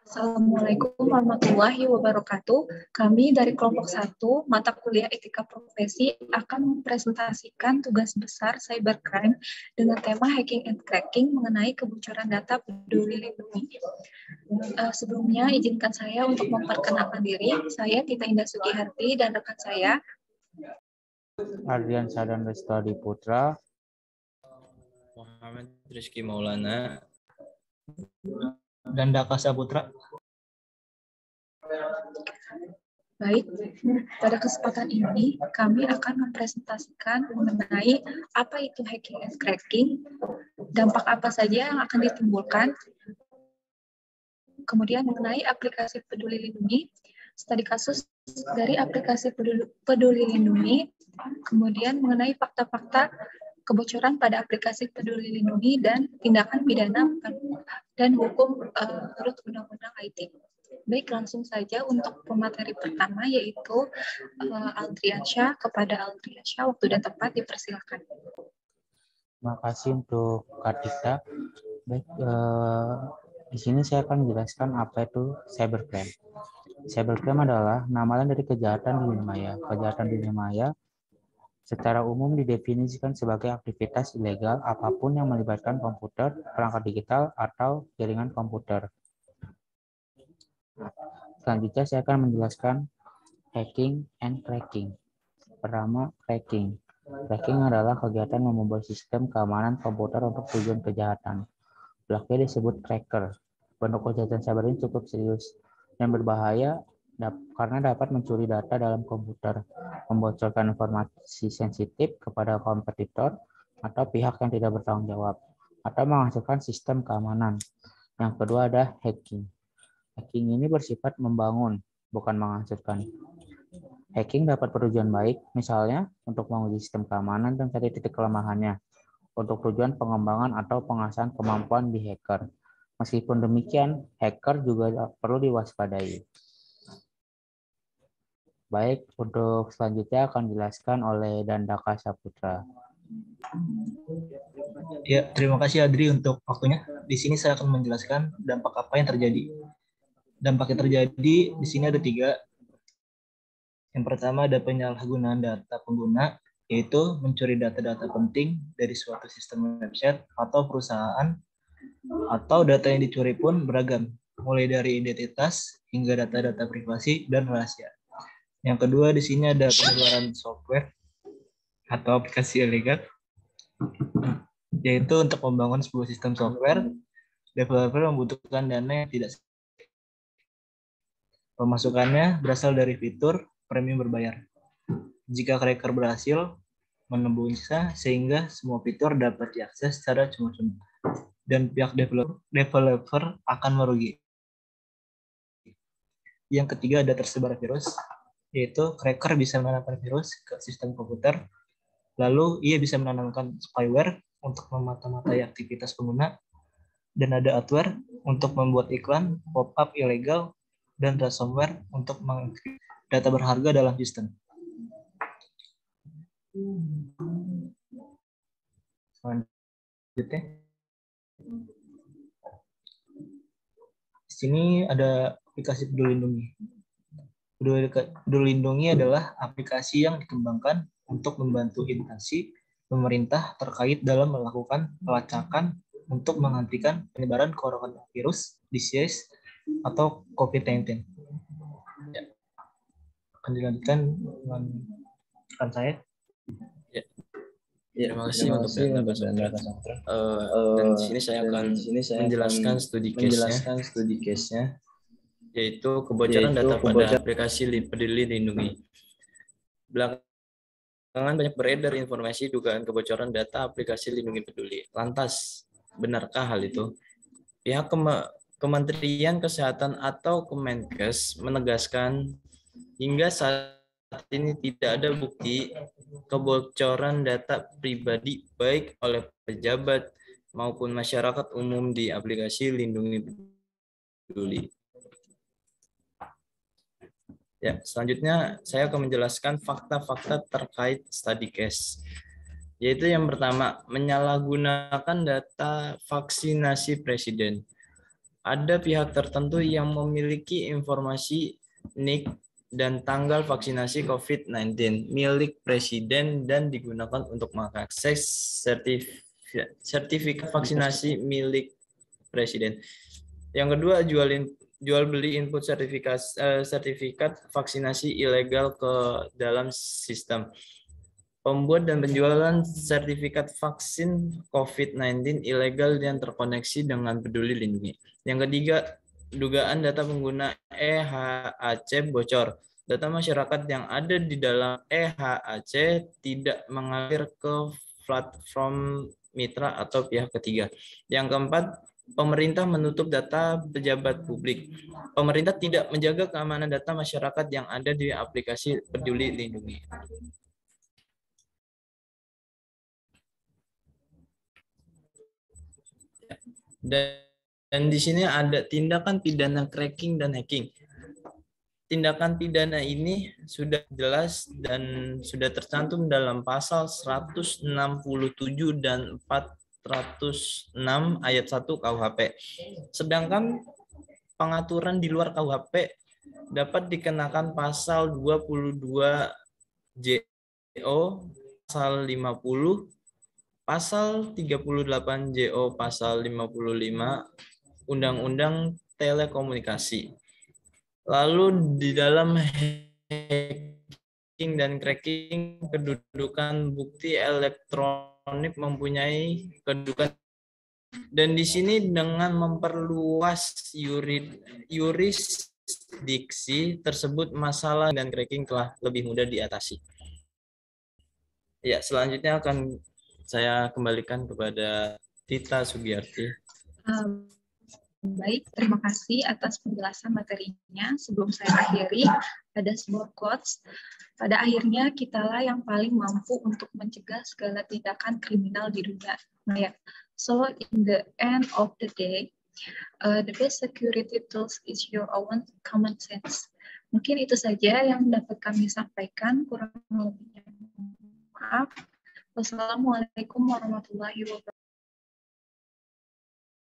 Assalamualaikum warahmatullahi wabarakatuh. Kami dari kelompok 1, mata kuliah Etika Profesi akan mempresentasikan tugas besar cybercrime dengan tema hacking and cracking mengenai kebocoran data Peduli Lindungi. Sebelumnya, izinkan saya untuk memperkenalkan diri. Saya Tita Indah Sugiharti dan rekan saya Ardian Sadan Lestari Putra, Muhammad Rizky Maulana, dan Daka Saputra. Baik, pada kesempatan ini kami akan mempresentasikan mengenai apa itu hacking and cracking, dampak apa saja yang akan ditimbulkan, kemudian mengenai aplikasi Peduli Lindungi, studi kasus dari aplikasi Peduli Lindungi, kemudian mengenai fakta-fakta kebocoran pada aplikasi Peduli Lindungi dan tindakan pidana dan hukum menurut Undang-Undang IT. Baik, langsung saja untuk pemateri pertama yaitu Aldriansyah. Kepada Aldriansyah, waktu dan tempat dipersilakan. Terima kasih untuk Kartika. Baik, di sini saya akan menjelaskan apa itu cybercrime. Cybercrime adalah nama lain dari kejahatan di dunia maya. Kejahatan di dunia maya secara umum didefinisikan sebagai aktivitas ilegal apapun yang melibatkan komputer, perangkat digital, atau jaringan komputer. Selanjutnya saya akan menjelaskan hacking and cracking. Pertama, cracking. Cracking adalah kegiatan membuat sistem keamanan komputer untuk tujuan kejahatan. Belakangnya disebut cracker. Bentuk kejahatan cyber ini cukup serius dan berbahaya karena dapat mencuri data dalam komputer, membocorkan informasi sensitif kepada kompetitor atau pihak yang tidak bertanggung jawab, atau menghasilkan sistem keamanan. Yang kedua ada hacking. Hacking ini bersifat membangun, bukan menghancurkan. Hacking dapat bertujuan baik, misalnya untuk menguji sistem keamanan dan cari titik kelemahannya, untuk tujuan pengembangan atau pengasahan kemampuan di hacker. Meskipun demikian, hacker juga perlu diwaspadai. Baik, untuk selanjutnya akan dijelaskan oleh Dandaka Saputra. Ya, terima kasih Adri untuk waktunya. Di sini saya akan menjelaskan dampak apa yang terjadi. Dampak yang terjadi di sini ada 3. Yang pertama ada penyalahgunaan data pengguna, yaitu mencuri data-data penting dari suatu sistem website atau perusahaan, atau data yang dicuri pun beragam, mulai dari identitas hingga data-data privasi dan rahasia. Yang kedua di sini ada penyebaran software atau aplikasi ilegal, yaitu untuk membangun sebuah sistem software, developer membutuhkan dana yang tidak. Pemasukannya berasal dari fitur premium berbayar. Jika cracker berhasil menembusnya sehingga semua fitur dapat diakses secara cuma-cuma, dan pihak developer akan merugi. Yang ketiga ada tersebar virus, yaitu cracker bisa menanamkan virus ke sistem komputer, lalu ia bisa menanamkan spyware untuk memata-matai aktivitas pengguna, dan ada adware untuk membuat iklan, pop-up ilegal, dan ransomware untuk mengencrypt data berharga dalam sistem. Selanjutnya, di sini ada aplikasi Peduli Lindungi. Peduli Lindungi adalah aplikasi yang dikembangkan untuk membantu instansi pemerintah terkait dalam melakukan pelacakan untuk menghentikan penyebaran coronavirus, disease, atau COVID-19. Ya. Akan dilanjutkan dengan rekan saya. Ya. Terima kasih untuk Dandaka Saputra. Dan di sini saya akan menjelaskan studi case-nya, yaitu kebocoran data pada aplikasi Peduli Lindungi. Belakangan banyak beredar informasi dugaan kebocoran data aplikasi Lindungi Peduli. Lantas, benarkah hal itu? Pihak Kementerian Kesehatan atau Kemenkes menegaskan hingga saat ini tidak ada bukti kebocoran data pribadi baik oleh pejabat maupun masyarakat umum di aplikasi Lindungi Peduli. Ya, selanjutnya saya akan menjelaskan fakta-fakta terkait study case. Yaitu yang pertama, menyalahgunakan data vaksinasi presiden. ada pihak tertentu yang memiliki informasi NIK dan tanggal vaksinasi COVID-19 milik Presiden dan digunakan untuk mengakses sertifikat vaksinasi milik Presiden. Yang kedua, jual beli input sertifikat vaksinasi ilegal ke dalam sistem. Pembuat dan penjualan sertifikat vaksin COVID-19 ilegal yang terkoneksi dengan Peduli Lindungi. Yang ketiga, dugaan data pengguna EHAC bocor. Data masyarakat yang ada di dalam EHAC tidak mengalir ke platform mitra atau pihak ketiga. Yang keempat, pemerintah menutup data pejabat publik. Pemerintah tidak menjaga keamanan data masyarakat yang ada di aplikasi Peduli Lindungi. Dan di sini ada tindakan pidana cracking dan hacking. Tindakan pidana ini sudah jelas dan sudah tercantum dalam pasal 167 dan 406 ayat 1 KUHP. Sedangkan pengaturan di luar KUHP dapat dikenakan pasal 22 JO, pasal 50, pasal 38 JO, pasal 55 Undang-Undang Telekomunikasi. Lalu di dalam hacking dan cracking, kedudukan bukti elektronik mempunyai kedudukan, dan di sini dengan memperluas yurisdiksi tersebut, masalah dan cracking telah lebih mudah diatasi. Ya, selanjutnya akan saya kembalikan kepada Tita Sugiyarti. Baik, terima kasih atas penjelasan materinya. Sebelum saya akhiri, ada sebuah quotes. Pada akhirnya, kitalah yang paling mampu untuk mencegah segala tindakan kriminal di dunia maya. So, in the end of the day, the best security tools is your own common sense. Mungkin itu saja yang dapat kami sampaikan. Kurang lebihnya maaf. Wassalamualaikum warahmatullahi wabarakatuh.